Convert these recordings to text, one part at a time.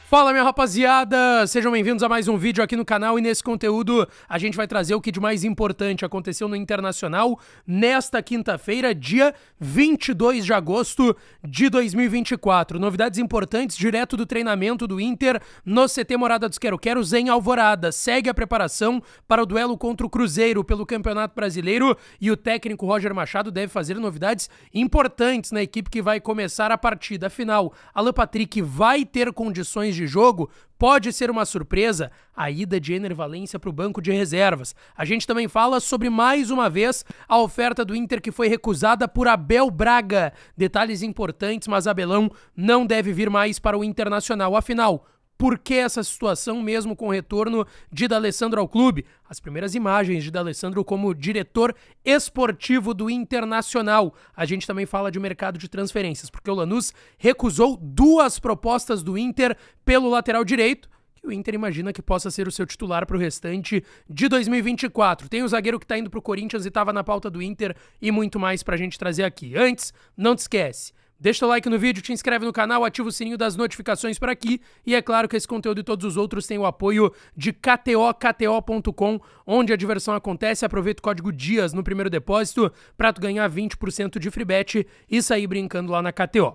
Fala, minha rapaziada! Sejam bem-vindos a mais um vídeo aqui no canal e nesse conteúdo a gente vai trazer o que de mais importante aconteceu no Internacional nesta quinta-feira, dia 22 de agosto de 2024. Novidades importantes direto do treinamento do Inter no CT Morada dos Quero-Queros em Alvorada. Segue a preparação para o duelo contra o Cruzeiro pelo Campeonato Brasileiro e o técnico Roger Machado deve fazer novidades importantes na equipe que vai começar a partida. Afinal, Alan Patrick vai ter condições de jogo? Pode ser uma surpresa a ida de Ener Valencia para o banco de reservas. A gente também fala sobre, mais uma vez, a oferta do Inter que foi recusada por Abel Braga. Detalhes importantes, mas Abelão não deve vir mais para o Internacional. Afinal, por que essa situação mesmo com o retorno de D'Alessandro ao clube? As primeiras imagens de D'Alessandro como diretor esportivo do Internacional. A gente também fala de mercado de transferências, porque o Lanús recusou 2 propostas do Inter pelo lateral direito, que o Inter imagina que possa ser o seu titular para o restante de 2024. Tem o zagueiro que está indo para o Corinthians e estava na pauta do Inter e muito mais para a gente trazer aqui. Antes, não te esquece. Deixa o like no vídeo, te inscreve no canal, ativa o sininho das notificações por aqui e é claro que esse conteúdo e todos os outros têm o apoio de kto.com, onde a diversão acontece. Aproveita o código DIAS no primeiro depósito para tu ganhar 20% de free bet e sair brincando lá na KTO.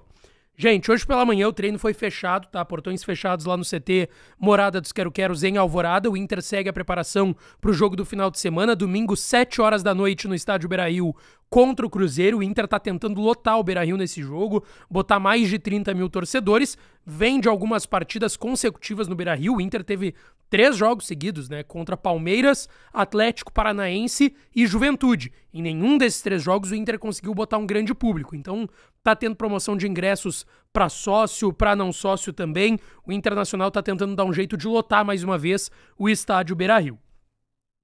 Gente, hoje pela manhã o treino foi fechado, tá? Portões fechados lá no CT Morada dos Quero-Queros em Alvorada. O Inter segue a preparação para o jogo do final de semana, domingo, 7 horas da noite no estádio Beira-Rio contra o Cruzeiro. O Inter tá tentando lotar o Beira-Rio nesse jogo, botar mais de 30 mil torcedores. Vem de algumas partidas consecutivas no Beira-Rio. O Inter teve 3 jogos seguidos, né? Contra Palmeiras, Atlético Paranaense e Juventude. Em nenhum desses 3 jogos o Inter conseguiu botar um grande público. Então tá tendo promoção de ingressos para sócio, para não sócio também. O Internacional tá tentando dar um jeito de lotar mais uma vez o estádio Beira-Rio.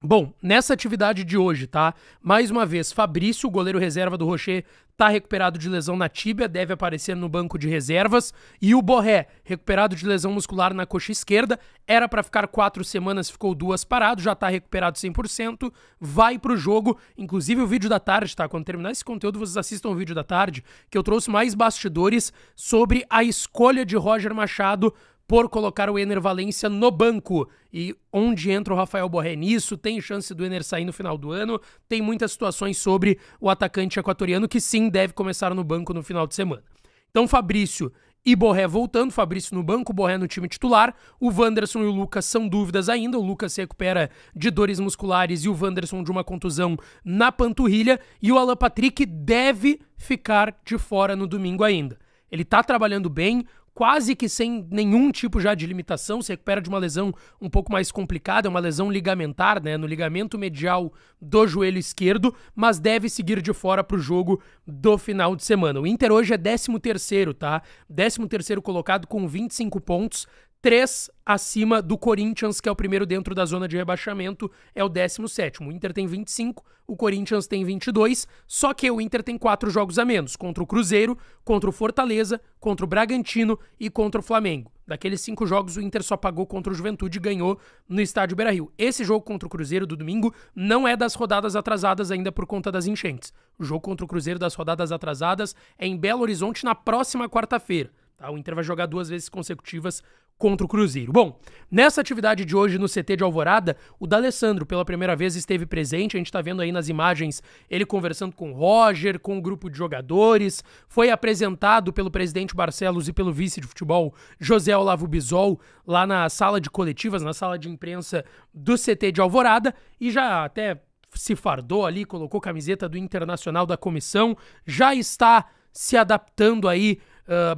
Bom, nessa atividade de hoje, tá? Mais uma vez, Fabrício, o goleiro reserva do Rocher, tá recuperado de lesão na tíbia, deve aparecer no banco de reservas. E o Borré, recuperado de lesão muscular na coxa esquerda, era para ficar 4 semanas, ficou 2 parado, já tá recuperado 100%, vai pro jogo. Inclusive o vídeo da tarde, tá? Quando terminar esse conteúdo, vocês assistam o vídeo da tarde, que eu trouxe mais bastidores sobre a escolha de Roger Machado por colocar o Ener Valencia no banco. E onde entra o Rafael Borré nisso? Tem chance do Ener sair no final do ano? Tem muitas situações sobre o atacante equatoriano que sim deve começar no banco no final de semana. Então Fabrício e Borré voltando, Fabrício no banco, Borré no time titular. O Wanderson e o Lucas são dúvidas ainda. O Lucas se recupera de dores musculares e o Wanderson de uma contusão na panturrilha. E o Alan Patrick deve ficar de fora no domingo ainda. Ele tá trabalhando bem, quase que sem nenhum tipo já de limitação, se recupera de uma lesão um pouco mais complicada, uma lesão ligamentar, né, no ligamento medial do joelho esquerdo, mas deve seguir de fora para o jogo do final de semana. O Inter hoje é 13º, tá? 13º colocado com 25 pontos, 3 acima do Corinthians, que é o primeiro dentro da zona de rebaixamento, é o 17º. O Inter tem 25, o Corinthians tem 22, só que o Inter tem 4 jogos a menos, contra o Cruzeiro, contra o Fortaleza, contra o Bragantino e contra o Flamengo. Daqueles 5 jogos, o Inter só pagou contra o Juventude e ganhou no estádio Beira-Rio. Esse jogo contra o Cruzeiro do domingo não é das rodadas atrasadas ainda por conta das enchentes. O jogo contra o Cruzeiro das rodadas atrasadas é em Belo Horizonte na próxima quarta-feira. Tá? O Inter vai jogar 2 vezes consecutivas contra o Cruzeiro. Bom, nessa atividade de hoje no CT de Alvorada, o D'Alessandro pela primeira vez esteve presente, a gente tá vendo aí nas imagens ele conversando com o Roger, com o grupo de jogadores, foi apresentado pelo presidente Barcelos e pelo vice de futebol José Olavo Bisol lá na sala de coletivas, na sala de imprensa do CT de Alvorada e já até se fardou ali, colocou camiseta do Internacional da comissão, já está se adaptando aí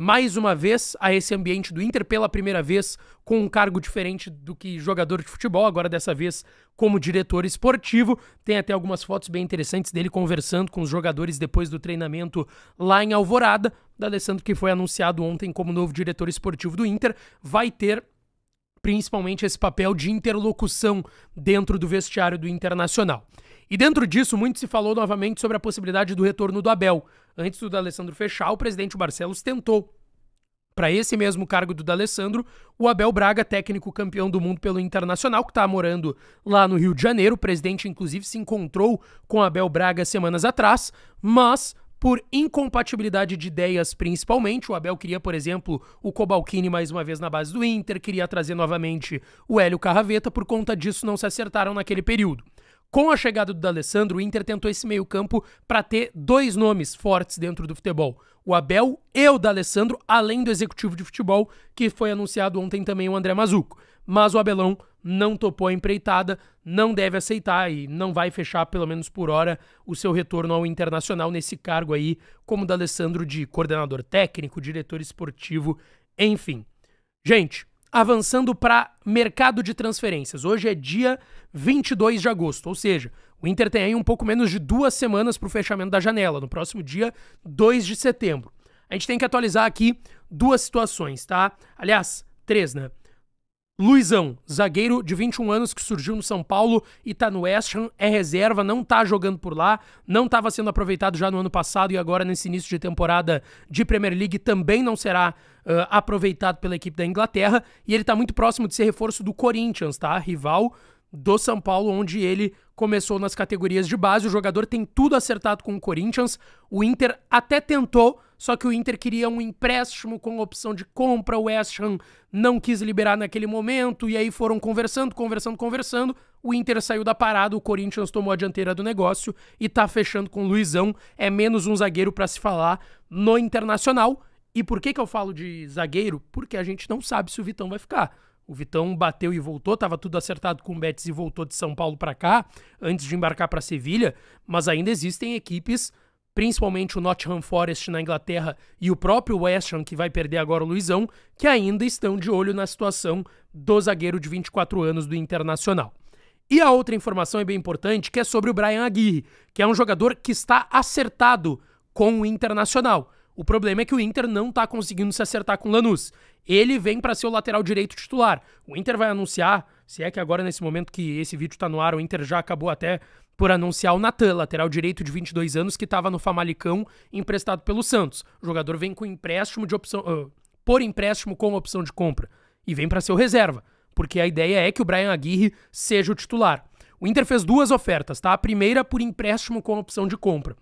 mais uma vez a esse ambiente do Inter, pela primeira vez com um cargo diferente do que jogador de futebol, agora dessa vez como diretor esportivo. Tem até algumas fotos bem interessantes dele conversando com os jogadores depois do treinamento lá em Alvorada. D'Alessandro, que foi anunciado ontem como novo diretor esportivo do Inter, vai ter principalmente esse papel de interlocução dentro do vestiário do Internacional. E dentro disso, muito se falou novamente sobre a possibilidade do retorno do Abel. Antes do D'Alessandro fechar, o presidente Barcelos tentou, para esse mesmo cargo do D'Alessandro, o Abel Braga, técnico campeão do mundo pelo Internacional, que está morando lá no Rio de Janeiro. O presidente, inclusive, se encontrou com o Abel Braga semanas atrás, mas por incompatibilidade de ideias principalmente. O Abel queria, por exemplo, o Cobalcini mais uma vez na base do Inter, queria trazer novamente o Hélio Carraveta, por conta disso não se acertaram naquele período. Com a chegada do D'Alessandro, o Inter tentou esse meio campo para ter dois nomes fortes dentro do futebol, o Abel e o D'Alessandro, além do executivo de futebol, que foi anunciado ontem também o André Mazzucco. Mas o Abelão não topou a empreitada, não deve aceitar e não vai fechar, pelo menos por hora, o seu retorno ao Internacional nesse cargo aí, como o D'Alessandro, de coordenador técnico, diretor esportivo, enfim. Gente, avançando para mercado de transferências. Hoje é dia 22 de agosto, ou seja, o Inter tem aí um pouco menos de 2 semanas para o fechamento da janela, no próximo dia 2 de setembro. A gente tem que atualizar aqui 2 situações, tá? Aliás, 3, né? Luizão, zagueiro de 21 anos que surgiu no São Paulo e tá no West Ham, é reserva, não tá jogando por lá, não estava sendo aproveitado já no ano passado e agora nesse início de temporada de Premier League também não será aproveitado pela equipe da Inglaterra, e ele tá muito próximo de ser reforço do Corinthians, tá? Rival do São Paulo, onde ele começou nas categorias de base. O jogador tem tudo acertado com o Corinthians, o Inter até tentou, só que o Inter queria um empréstimo com opção de compra, o West Ham não quis liberar naquele momento, e aí foram conversando, o Inter saiu da parada, o Corinthians tomou a dianteira do negócio e tá fechando com o Luizão, é menos um zagueiro para se falar no Internacional. E por que eu falo de zagueiro? Porque a gente não sabe se o Vitão vai ficar. O Vitão bateu e voltou, tava tudo acertado com o Betis e voltou de São Paulo para cá, antes de embarcar para Sevilha, mas ainda existem equipes, principalmente o Nottingham Forest na Inglaterra e o próprio West Ham, que vai perder agora o Luizão, que ainda estão de olho na situação do zagueiro de 24 anos do Internacional. E a outra informação é bem importante, que é sobre o Bryan Aguirre, que é um jogador que está acertado com o Internacional. O problema é que o Inter não está conseguindo se acertar com o Lanús. Ele vem para ser o lateral direito titular. O Inter vai anunciar, se é que agora nesse momento que esse vídeo está no ar, o Inter já acabou até por anunciar o Natan, lateral direito de 22 anos, que estava no Famalicão, emprestado pelo Santos. O jogador vem com empréstimo de opção, por empréstimo com opção de compra. E vem para ser o reserva, porque a ideia é que o Bryan Aguirre seja o titular. O Inter fez 2 ofertas, tá? A primeira por empréstimo com opção de compra.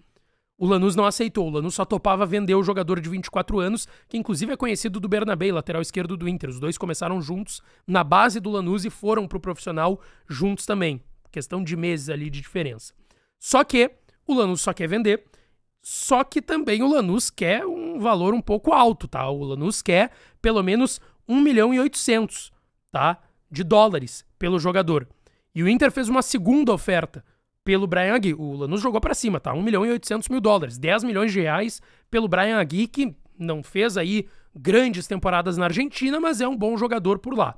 O Lanús não aceitou, o Lanús só topava vender o jogador de 24 anos, que inclusive é conhecido do Bernabé, lateral esquerdo do Inter. Os dois começaram juntos na base do Lanús e foram pro profissional juntos também. Questão de meses ali de diferença. Só que o Lanús só quer vender, só que também o Lanús quer um valor um pouco alto, tá? O Lanús quer pelo menos 1.800.000, tá? De dólares pelo jogador. E o Inter fez uma segunda oferta pelo Bryan Aguirre. O Lanús jogou pra cima, tá? 1.800.000 10 milhões de reais pelo Bryan Aguirre, que não fez aí grandes temporadas na Argentina, mas é um bom jogador por lá.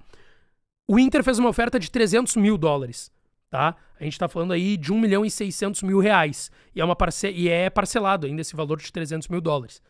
O Inter fez uma oferta de 300.000 dólares, tá? A gente tá falando aí de 1.600.000 reais. E é parcelado ainda esse valor de 300.000 dólares.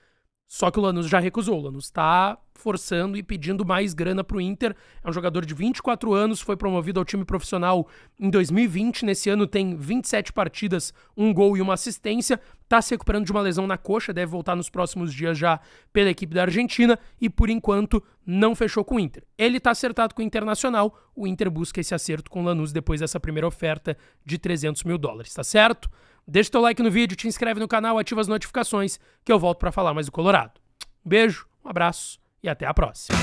Só que o Lanús já recusou. O Lanús tá forçando e pedindo mais grana pro Inter. É um jogador de 24 anos, foi promovido ao time profissional em 2020. Nesse ano tem 27 partidas, 1 gol e 1 assistência. Tá se recuperando de uma lesão na coxa, deve voltar nos próximos dias já pela equipe da Argentina. E por enquanto não fechou com o Inter. Ele tá acertado com o Internacional. O Inter busca esse acerto com o Lanús depois dessa primeira oferta de 300.000 dólares, tá certo? Deixa teu like no vídeo, te inscreve no canal, ativa as notificações, que eu volto pra falar mais do Colorado. Um beijo, um abraço e até a próxima.